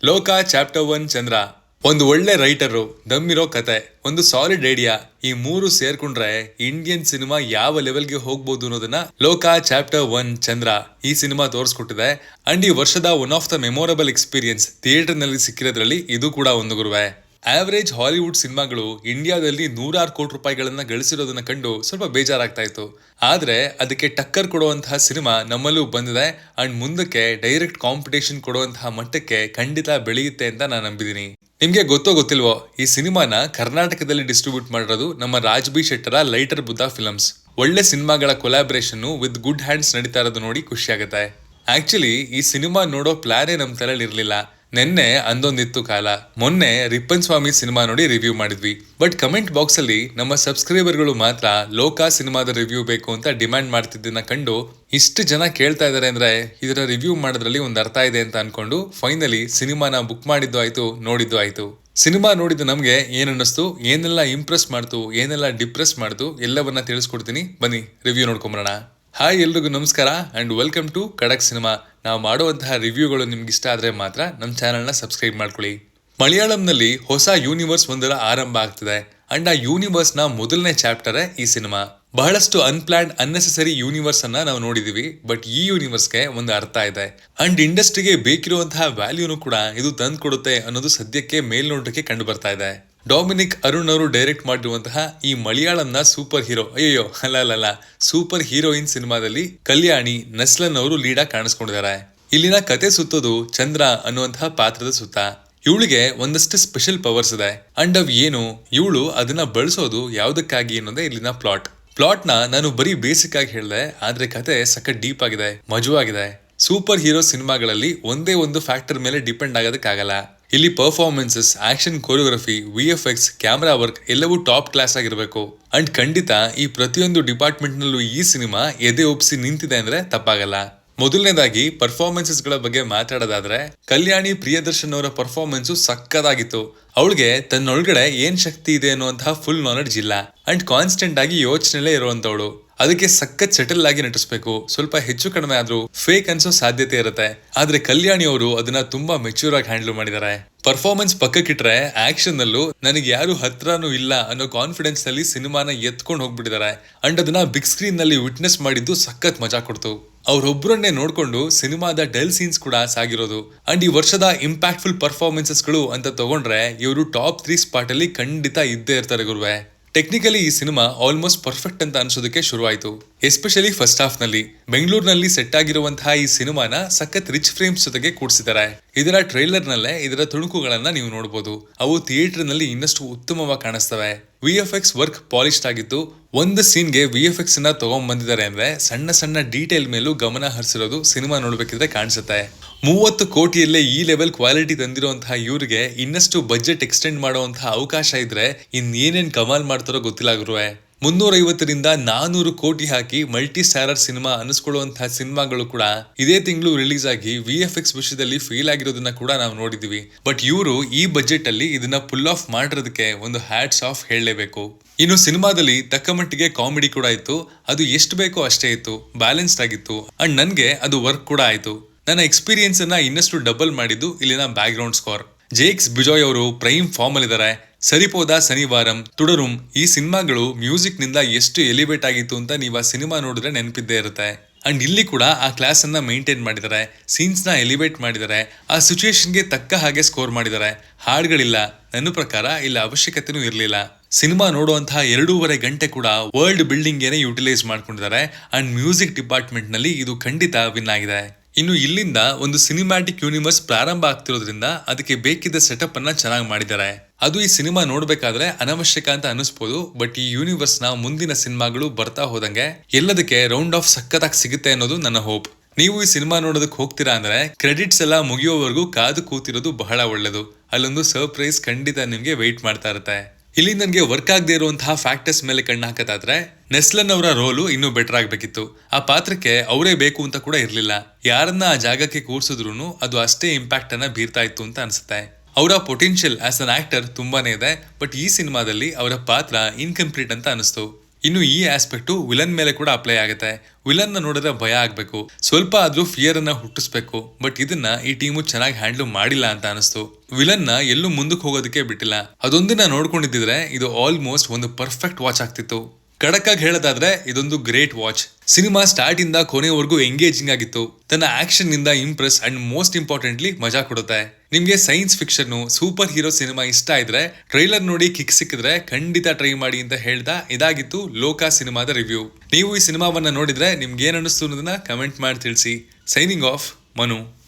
ಲೋಕ ಚಾಪ್ಟರ್ 1 ಚಂದ್ರ. ಒಂದು ಒಳ್ಳೆ ರೈಟರು, ದಮ್ಮಿರೋ ಕತೆ, ಒಂದು ಸಾಲಿಡ್ ಐಡಿಯಾ, ಈ ಮೂರು ಸೇರ್ಕೊಂಡ್ರೆ ಇಂಡಿಯನ್ ಸಿನಿಮಾ ಯಾವ ಲೆವೆಲ್ಗೆ ಹೋಗ್ಬೋದು ಅನ್ನೋದನ್ನ ಲೋಕ ಚಾಪ್ಟರ್ 1 ಚಂದ್ರ ಈ ಸಿನಿಮಾ ತೋರಿಸ್ಕೊಟ್ಟಿದೆ. ಅಂಡ್ ಈ ವರ್ಷದ one of the memorable experience theatre ನಲ್ಲಿ ಸಿಕ್ಕಿರೋದ್ರಲ್ಲಿ ಇದು ಕೂಡ ಒಂದು ಗುರುವೆ. ಆವರೇಜ್ ಹಾಲಿವುಡ್ ಸಿನಿಮಾಗಳು ಇಂಡಿಯಾದಲ್ಲಿ 100 ಕೋಟಿ ರೂಪಾಯಿಗಳನ್ನ ಗಳಿಸಿರೋದನ್ನ ಕಂಡು ಸ್ವಲ್ಪ ಬೇಜಾರಾಗ್ತಾ ಇತ್ತು. ಆದ್ರೆ ಅದಕ್ಕೆ ಟಕ್ಕರ್ ಕೊಡುವಂತಹ ಸಿನಿಮಾ ನಮ್ಮಲ್ಲೂ ಬಂದಿದೆ. ಅಂಡ್ ಮುಂದಕ್ಕೆ ಡೈರೆಕ್ಟ್ ಕಾಂಪಿಟೇಷನ್ ಕೊಡುವಂತಹ ಮಟ್ಟಕ್ಕೆ ಖಂಡಿತ ಬೆಳೆಯುತ್ತೆ ಅಂತ ನಾನು ನಂಬಿದೀನಿ. ನಿಮ್ಗೆ ಗೊತ್ತೋ ಗೊತ್ತಿಲ್ವೋ, ಈ ಸಿನಿಮಾನ ಕರ್ನಾಟಕದಲ್ಲಿ ಡಿಸ್ಟ್ರಿಬ್ಯೂಟ್ ಮಾಡಿರೋದು ನಮ್ಮ ರಾಜ್ ಬಿ ಶೆಟ್ಟರ ಲೈಟರ್ ಬುದ್ಧ ಫಿಲಮ್ಸ್. ಒಳ್ಳೆ ಸಿನಿಮಾಗಳ ಕೊಲಾಬ್ರೇಷನ್ ವಿತ್ ಗುಡ್ ಹ್ಯಾಂಡ್ಸ್ ನಡೀತಾ ಇರೋದು ನೋಡಿ ಖುಷಿ ಆಗುತ್ತೆ. ಆಕ್ಚುಲಿ ಈ ಸಿನಿಮಾ ನೋಡೋ ಪ್ಲಾನೇ ನಮ್ ತಲೆಯಲ್ಲಿ ಇರ್ಲಿಲ್ಲ. ನೆನ್ನೆ ಅಂದೊಂದಿತ್ತು ಕಾಲ, ಮೊನ್ನೆ ರಿಪ್ಪನ್ ಸ್ವಾಮಿ ಸಿನಿಮಾ ನೋಡಿ ರಿವ್ಯೂ ಮಾಡಿದ್ವಿ. ಬಟ್ ಕಮೆಂಟ್ ಬಾಕ್ಸ್ ಅಲ್ಲಿ ನಮ್ಮ ಸಬ್ಸ್ಕ್ರೈಬರ್ಗಳು ಮಾತ್ರ ಲೋಕ ಸಿನಿಮಾದ ರಿವ್ಯೂ ಬೇಕು ಅಂತ ಡಿಮ್ಯಾಂಡ್ ಮಾಡ್ತಿದ್ದನ್ನ ಕಂಡು ಇಷ್ಟು ಜನ ಕೇಳ್ತಾ ಇದಾರೆ ಅಂದ್ರೆ ಇದರ ರಿವ್ಯೂ ಮಾಡೋದ್ರಲ್ಲಿ ಒಂದು ಅರ್ಥ ಇದೆ ಅಂತ ಅನ್ಕೊಂಡು ಫೈನಲಿ ಸಿನಿಮಾನ ಬುಕ್ ಮಾಡಿದ್ದು ಆಯ್ತು, ನೋಡಿದ್ದು ಆಯ್ತು. ಸಿನಿಮಾ ನೋಡಿದ್ದು ನಮ್ಗೆ ಏನನ್ನಿಸ್ತು, ಏನೆಲ್ಲ ಇಂಪ್ರೆಸ್ ಮಾಡ್ತು, ಏನೆಲ್ಲ ಡಿಪ್ರೆಸ್ ಮಾಡ್ತು, ಎಲ್ಲವನ್ನ ತಿಳಿಸ್ಕೊಡ್ತೀನಿ. ಬನ್ನಿ ರಿವ್ಯೂ ನೋಡ್ಕೊಂಬರೋಣ. ಹಾಯ್, ಎಲ್ರಿಗೂ ನಮಸ್ಕಾರ ಅಂಡ್ ವೆಲ್ಕಮ್ ಟು ಖಡಕ್ ಸಿನಿಮಾ. ನಾವು ಮಾಡುವಂತಹ ರಿವ್ಯೂಗಳು ನಿಮ್ಗೆ ಇಷ್ಟ ಆದ್ರೆ ಮಾತ್ರ ನಮ್ಮ ಚಾನೆಲ್ನ ಸಬ್ಸ್ಕ್ರೈಬ್ ಮಾಡ್ಕೊಳ್ಳಿ. ಮಲಯಾಳಂನಲ್ಲಿ ಹೊಸ ಯೂನಿವರ್ಸ್ ಒಂದರ ಆರಂಭ ಆಗ್ತಿದೆ. ಅಂಡ್ ಆ ಯೂನಿವರ್ಸ್ ನ ಮೊದಲನೇ ಚಾಪ್ಟರ್ ಈ ಸಿನಿಮಾ. ಬಹಳಷ್ಟು ಅನ್ಪ್ಲಾನ್ಡ್ ಅನ್ನೆಸೆಸರಿ ಯೂನಿವರ್ಸ್ ಅನ್ನ ನಾವು ನೋಡಿದೀವಿ. ಬಟ್ ಈ ಯೂನಿವರ್ಸ್ಗೆ ಒಂದು ಅರ್ಥ ಇದೆ. ಅಂಡ್ ಇಂಡಸ್ಟ್ರಿಗೆ ಬೇಕಿರುವಂತಹ ವ್ಯಾಲ್ಯೂನು ಕೂಡ ಇದು ತಂದು ಕೊಡುತ್ತೆ ಅನ್ನೋದು ಸದ್ಯಕ್ಕೆ ಮೇಲ್ನೋಟಕ್ಕೆ ಕಂಡು ಬರ್ತಾ ಇದೆ. ಡೊಮಿನಿಕ್ ಅರುಣ್ ಅವರು ಡೈರೆಕ್ಟ್ ಮಾಡಿರುವಂತಹ ಈ ಮಲಯಾಳಂನ ಸೂಪರ್ ಹೀರೋ, ಅಲ್ಲ ಸೂಪರ್ ಹೀರೋಯಿನ್ ಸಿನಿಮಾದಲ್ಲಿ ಕಲ್ಯಾಣಿ ನಸ್ಲನ್ ಅವರು ಲೀಡಾಗಿ ಕಾಣಿಸ್ಕೊಂಡಿದ್ದಾರೆ. ಇಲ್ಲಿನ ಕತೆ ಸುತ್ತೋದು ಚಂದ್ರ ಅನ್ನುವಂತಹ ಪಾತ್ರದ ಸುತ್ತ. ಇವಳಿಗೆ ಒಂದಷ್ಟು ಸ್ಪೆಷಲ್ ಪವರ್ಸ್ ಇದೆ. ಅಂಡ್ ಅವ್ ಏನು, ಇವಳು ಅದನ್ನ ಬಳಸೋದು ಯಾವುದಕ್ಕಾಗಿ ಅನ್ನೋದೇ ಇಲ್ಲಿನ ಪ್ಲಾಟ್ ನ ನಾನು ಬರೀ ಬೇಸಿಕ್ ಆಗಿ ಹೇಳಿದೆ, ಆದ್ರೆ ಕತೆ ಸಖತ್ ಡೀಪ್ ಆಗಿದೆ, ಮಜವಾಗಿದೆ. ಸೂಪರ್ ಹೀರೋ ಸಿನಿಮಾಗಳಲ್ಲಿ ಒಂದೇ ಒಂದು ಫ್ಯಾಕ್ಟರ್ ಮೇಲೆ ಡಿಪೆಂಡ್ ಆಗೋದಕ್ಕಾಗಲ್ಲ. ಇಲ್ಲಿ performances, action, choreography, VFX, camera work ಎಲ್ಲವೂ ಟಾಪ್ ಕ್ಲಾಸ್ ಆಗಿರಬೇಕು. ಅಂಡ್ ಖಂಡಿತ ಈ ಪ್ರತಿಯೊಂದು ಡಿಪಾರ್ಟ್ಮೆಂಟ್ ನಲ್ಲೂ ಈ ಸಿನಿಮಾ ಎದೆ ಒಪ್ಪಿಸಿ ನಿಂತಿದೆ ಅಂದ್ರೆ ತಪ್ಪಾಗಲ್ಲ. ಮೊದಲನೇದಾಗಿ ಪರ್ಫಾರ್ಮೆನ್ಸಸ್ ಗಳ ಬಗ್ಗೆ ಮಾತಾಡೋದಾದ್ರೆ, ಕಲ್ಯಾಣಿ ಪ್ರಿಯದರ್ಶನ್ ಅವರ ಪರ್ಫಾರ್ಮೆನ್ಸ್ ಸಕ್ಕದಾಗಿತ್ತು. ಅವಳಿಗೆ ತನ್ನೊಳಗಡೆ ಏನ್ ಶಕ್ತಿ ಇದೆ ಅನ್ನುವಂತಹ ಫುಲ್ ನಾಲೆಡ್ಜ್ ಇಲ್ಲ. ಅಂಡ್ ಕಾನ್ಸ್ಟೆಂಟ್ ಆಗಿ ಯೋಚನೆಲೇ ಇರುವಂತವಳು. ಅದಕ್ಕೆ ಸಖತ್ ಸೆಟಲ್ ಆಗಿ ನಟಿಸ್ಬೇಕು. ಸ್ವಲ್ಪ ಹೆಚ್ಚು ಕಡಿಮೆ ಆದ್ರೂ ಫೇಕ್ ಅನ್ಸೋ ಸಾಧ್ಯತೆ ಇರುತ್ತೆ. ಆದ್ರೆ ಕಲ್ಯಾಣಿ ಅವರು ಅದನ್ನ ತುಂಬಾ ಮೆಚ್ಯೂರ್ ಆಗಿ ಹ್ಯಾಂಡಲ್ ಮಾಡಿದ್ದಾರೆ. ಪರ್ಫಾರ್ಮೆನ್ಸ್ ಪಕ್ಕಕ್ಕಿಟ್ರೆ ಆಕ್ಷನ್ ನಲ್ಲೂ ನನಗೆ ಯಾರು ಹತ್ರನೂ ಇಲ್ಲ ಅನ್ನೋ ಕಾನ್ಫಿಡೆನ್ಸ್ ನಲ್ಲಿ ಸಿನಿಮಾನ ಎತ್ಕೊಂಡು ಹೋಗ್ಬಿಟ್ಟಿದ್ದಾರೆ. ಅಂಡ್ ಅದನ್ನ ಬಿಗ್ ಸ್ಕ್ರೀನ್ ನಲ್ಲಿ ವಿಟ್ನೆಸ್ ಮಾಡಿದ್ದು ಸಖತ್ ಮಜಾ ಕೊಡ್ತು. ಅವ್ರೊಬ್ಬರನ್ನೇ ನೋಡ್ಕೊಂಡು ಸಿನಿಮಾದ ಡಲ್ ಸೀನ್ಸ್ ಕೂಡ ಸಾಗಿರೋದು. ಅಂಡ್ ಈ ವರ್ಷದ ಇಂಪ್ಯಾಕ್ಟ್ಫುಲ್ ಪರ್ಫಾರ್ಮೆನ್ಸಸ್ ಗಳು ಅಂತ ತಗೊಂಡ್ರೆ ಇವರು ಟಾಪ್ 3 ಸ್ಪಾಟ್ ಅಲ್ಲಿ ಖಂಡಿತ ಇದ್ದೇ ಇರ್ತಾರೆ ಗುರುವೆ. ಟೆಕ್ನಿಕಲಿ ಈ ಸಿನಿಮಾ ಆಲ್ಮೋಸ್ಟ್ ಪರ್ಫೆಕ್ಟ್ ಅಂತ ಅನ್ಸೋದಕ್ಕೆ ಶುರುವಾಯಿತು. ಎಸ್ಪೆಷಲಿ ಫಸ್ಟ್ ಹಾಫ್ ನಲ್ಲಿ ಬೆಂಗಳೂರಿನಲ್ಲಿ ಸೆಟ್ ಆಗಿರುವಂತಹ ಈ ಸಿನಿಮಾನ ಸಖತ್ ರಿಚ್ ಫ್ರೇಮ್ಸ್ ಜೊತೆಗೆ ಕೂಡಿಸಿದ್ದಾರೆ. ಇದರ ಟ್ರೈಲರ್ ನಲ್ಲೇ ಇದರ ತುಣುಕುಗಳನ್ನ ನೀವು ನೋಡಬಹುದು. ಅವು ಥಿಯೇಟರ್ ನಲ್ಲಿ ಇನ್ನಷ್ಟು ಉತ್ತಮವಾಗಿ ಕಾಣಿಸ್ತವೆ. VFX ವರ್ಕ್ ಪಾಲಿಶ್ಡ್ ಆಗಿತ್ತು. ಒಂದು ಸೀನ್ಗೆ VFX ನ ತಗೊಂಡ್ ಬಂದಿದ್ದಾರೆ ಅಂದ್ರೆ ಸಣ್ಣ ಸಣ್ಣ ಡೀಟೇಲ್ ಮೇಲೂ ಗಮನ ಹರಿಸಿರೋದು ಸಿನಿಮಾ ನೋಡ್ಬೇಕಿದ್ರೆ ಕಾಣಿಸುತ್ತೆ. 30 ಕೋಟಿಯಲ್ಲೇ ಈ ಲೆವೆಲ್ ಕ್ವಾಲಿಟಿ ತಂದಿರುವಂತಹ ಇವ್ರಿಗೆ ಇನ್ನಷ್ಟು ಬಜೆಟ್ ಎಕ್ಸ್ಟೆಂಡ್ ಮಾಡುವಂತಹ ಅವಕಾಶ ಇದ್ರೆ ಇನ್ನೇನೇನ್ ಕಮಾಲ್ ಮಾಡ್ತಾರೋ ಗೊತ್ತಿಲ್ಲ ಗುರುವೆ. 350ರಿಂದ 400 ಕೋಟಿ ಹಾಕಿ ಮಲ್ಟಿ ಸ್ಟಾರರ್ ಸಿನಿಮಾ ಅನಿಸ್ಕೊಳ್ಳುವಂತಹ ಸಿನಿಮಾಗಳು ಕೂಡ ಇದೇ ತಿಂಗಳು ರಿಲೀಸ್ ಆಗಿ VFX ವಿಷಯದಲ್ಲಿ ಫೇಲ್ ಆಗಿರೋದನ್ನ ಕೂಡ ನಾವು ನೋಡಿದೀವಿ. ಬಟ್ ಇವರು ಈ ಬಜೆಟ್ ಅಲ್ಲಿ ಇದನ್ನ ಪುಲ್ ಆಫ್ ಮಾಡಿರೋದಕ್ಕೆ ಒಂದು ಹ್ಯಾಟ್ಸ್ ಆಫ್ ಹೇಳಲೇಬೇಕು. ಇನ್ನು ಸಿನಿಮಾದಲ್ಲಿ ತಕ್ಕ ಮಟ್ಟಿಗೆ ಕಾಮಿಡಿ ಕೂಡ ಇತ್ತು. ಅದು ಎಷ್ಟು ಬೇಕೋ ಅಷ್ಟೇ ಇತ್ತು, ಬ್ಯಾಲೆನ್ಸ್ಡ್ ಆಗಿತ್ತು. ಅಂಡ್ ನನ್ಗೆ ಅದು ವರ್ಕ್ ಕೂಡ ಆಯ್ತು. ನನ್ನ ಎಕ್ಸ್ಪೀರಿಯನ್ಸ್ ಅನ್ನ ಇನ್ನಷ್ಟು ಡಬಲ್ ಮಾಡಿದ್ದು ಇಲ್ಲಿನ ಬ್ಯಾಕ್ ಗ್ರೌಂಡ್ ಸ್ಕೋರ್. ಜೇಕ್ಸ್ ಬಿಜಾಯ್ ಅವರು ಪ್ರೈಮ್ ಫಾರ್ಮ್ ಅಲ್ಲಿ ಇದ್ದಾರೆ. ಸರಿಪೋದ ಶನಿವಾರಂ, ತುಡರುಂ ಈ ಸಿನಿಮಾಗಳು ಮ್ಯೂಸಿಕ್ ನಿಂದ ಎಷ್ಟು ಎಲಿವೇಟ್ ಆಗಿತ್ತು ಅಂತ ನೀವು ಆ ಸಿನಿಮಾ ನೋಡಿದ್ರೆ ನೆನಪಿದ್ದೇ ಇರುತ್ತೆ. ಅಂಡ್ ಇಲ್ಲಿ ಕೂಡ ಆ ಕ್ಲಾಸ್ ಅನ್ನ ಮೇಂಟೈನ್ ಮಾಡಿದ್ದಾರೆ, ಸೀನ್ಸ್ ನ ಎಲಿವೇಟ್ ಮಾಡಿದ್ದಾರೆ, ಆ ಸಿಚುಯೇಷನ್ಗೆ ತಕ್ಕ ಹಾಗೆ ಸ್ಕೋರ್ ಮಾಡಿದ್ದಾರೆ. ಹಾಡುಗಳಿಲ್ಲ, ನನ್ನ ಪ್ರಕಾರ ಇಲ್ಲ ಅವಶ್ಯಕತೆನೂ ಇರಲಿಲ್ಲ. ಸಿನಿಮಾ ನೋಡುವಂತಹ 2.5 ಗಂಟೆ ಕೂಡ ವರ್ಲ್ಡ್ ಬಿಲ್ಡಿಂಗ್ ಏನೇ ಯುಟಿಲೈಸ್ ಮಾಡ್ಕೊಂಡಿದ್ದಾರೆ. ಅಂಡ್ ಮ್ಯೂಸಿಕ್ ಡಿಪಾರ್ಟ್ಮೆಂಟ್ ನಲ್ಲಿ ಇದು ಖಂಡಿತ ವಿನ್ ಆಗಿದೆ. ಇನ್ನು ಇಲ್ಲಿಂದ ಒಂದು ಸಿನಿಮ್ಯಾಟಿಕ್ ಯೂನಿವರ್ಸ್ ಪ್ರಾರಂಭ ಆಗ್ತಿರೋದ್ರಿಂದ ಅದಕ್ಕೆ ಬೇಕಿದ್ದ ಸೆಟಪ್ ಅನ್ನ ಚೆನ್ನಾಗಿ ಮಾಡಿದ್ದಾರೆ. ಅದು ಈ ಸಿನಿಮಾ ನೋಡ್ಬೇಕಾದ್ರೆ ಅನವಶ್ಯಕ ಅಂತ ಅನಿಸ್ಬೋದು. ಬಟ್ ಈ ಯೂನಿವರ್ಸ್ ನ ಮುಂದಿನ ಸಿನಿಮಾಗಳು ಬರ್ತಾ ಹೋದಂಗೆ ಎಲ್ಲದಕ್ಕೆ ರೌಂಡ್ ಆಫ್ ಸಖತ್ತಾಗಿ ಸಿಗುತ್ತೆ ಅನ್ನೋದು ನನ್ನ ಹೋಪ್. ನೀವು ಈ ಸಿನಿಮಾ ನೋಡೋದಕ್ಕೆ ಹೋಗ್ತೀರಾ ಅಂದ್ರೆ ಕ್ರೆಡಿಟ್ಸ್ ಎಲ್ಲ ಮುಗಿಯೋವರೆಗೂ ಕಾದು ಕೂತಿರೋದು ಬಹಳ ಒಳ್ಳೇದು. ಅಲ್ಲೊಂದು ಸರ್ಪ್ರೈಸ್ ಖಂಡಿತ ನಿಮ್ಗೆ ವೆಯ್ಟ್ ಮಾಡ್ತಾ ಇರುತ್ತೆ. ಇಲ್ಲಿ ನನಗೆ ವರ್ಕ್ ಆಗದೆ ಇರುವಂತಹ ಫ್ಯಾಕ್ಟರ್ಸ್ ಮೇಲೆ ಕಣ್ಣು ಹಾಕತಾದ್ರೆ ನೆಸ್ಲನ್ ಅವರ ರೋಲು ಇನ್ನೂ ಬೆಟರ್ ಆಗ್ಬೇಕಿತ್ತು. ಆ ಪಾತ್ರಕ್ಕೆ ಅವರೇ ಬೇಕು ಅಂತ ಕೂಡ ಇರ್ಲಿಲ್ಲ. ಯಾರನ್ನ ಆ ಜಾಗಕ್ಕೆ ಕೂರ್ಸಿದ್ರು ಅದು ಅಷ್ಟೇ ಇಂಪ್ಯಾಕ್ಟ್ ಅನ್ನ ಬೀರ್ತಾ ಇತ್ತು ಅಂತ ಅನ್ಸುತ್ತೆ. ಅವರ ಪೊಟೆನ್ಷಿಯಲ್ ಆಸ್ ಅನ್ ಆಕ್ಟರ್ ತುಂಬಾನೇ ಇದೆ. ಬಟ್ ಈ ಸಿನಿಮಾದಲ್ಲಿ ಅವರ ಪಾತ್ರ ಇನ್ಕಂಪ್ಲೀಟ್ ಅಂತ ಅನಿಸ್ತು. ಇನ್ನು ಈ ಆಸ್ಪೆಕ್ಟು ವಿಲನ್ ಮೇಲೆ ಕೂಡ ಅಪ್ಲೈ ಆಗುತ್ತೆ. ವಿಲನ್ ನ ನೋಡಿದ್ರೆ ಭಯ ಆಗ್ಬೇಕು, ಸ್ವಲ್ಪ ಆದ್ರೂ ಫಿಯರ್ ಅನ್ನ ಹುಟ್ಟಿಸ್ಬೇಕು. ಬಟ್ ಇದನ್ನ ಈ ಟೀಮು ಚೆನ್ನಾಗಿ ಹ್ಯಾಂಡಲ್ ಮಾಡಿಲ್ಲ ಅಂತ ಅನಿಸ್ತು. ವಿಲನ್ ನ ಎಲ್ಲೂ ಮುಂದಕ್ಕೆ ಹೋಗೋದಕ್ಕೆ ಬಿಟ್ಟಿಲ್ಲ. ಅದೊಂದನ್ನ ನೋಡ್ಕೊಂಡಿದ್ರೆ ಇದು ಆಲ್ಮೋಸ್ಟ್ ಒಂದು ಪರ್ಫೆಕ್ಟ್ ವಾಚ್ ಆಗ್ತಿತ್ತು. ಖಡಕ್ ಆಗಿ ಹೇಳೋದಾದ್ರೆ ಇದೊಂದು ಗ್ರೇಟ್ ವಾಚ್. ಸಿನಿಮಾ ಸ್ಟಾರ್ಟ್ ಇಂದ ಕೊನೆವರೆಗೂ ಎಂಗೇಜಿಂಗ್ ಆಗಿತ್ತು. ತನ್ನ ಆಕ್ಷನ್ ನಿಂದ ಇಂಪ್ರೆಸ್ ಅಂಡ್ ಮೋಸ್ಟ್ ಇಂಪಾರ್ಟೆಂಟ್ಲಿ ಮಜಾ ಕೊಡುತ್ತೆ. ನಿಮ್ಗೆ science fiction, super hero cinema ಇಷ್ಟ ಇದ್ರೆ, ಟ್ರೈಲರ್ ನೋಡಿ ಕಿಕ್ ಸಿಕ್ಕಿದ್ರೆ ಖಂಡಿತ ಟ್ರೈ ಮಾಡಿ ಅಂತ ಹೇಳ್ದ ಇದಾಗಿತ್ತು ಲೋಕ ಸಿನಿಮಾದ ರಿವ್ಯೂ. ನೀವು ಈ ಸಿನಿಮಾವನ್ನ ನೋಡಿದ್ರೆ ನಿಮ್ಗೆ ಏನ್ ಅನಿಸ್ತು ಅನ್ನೋದನ್ನ ಕಮೆಂಟ್ ಮಾಡಿ ತಿಳಿಸಿ. Signing off, Manu.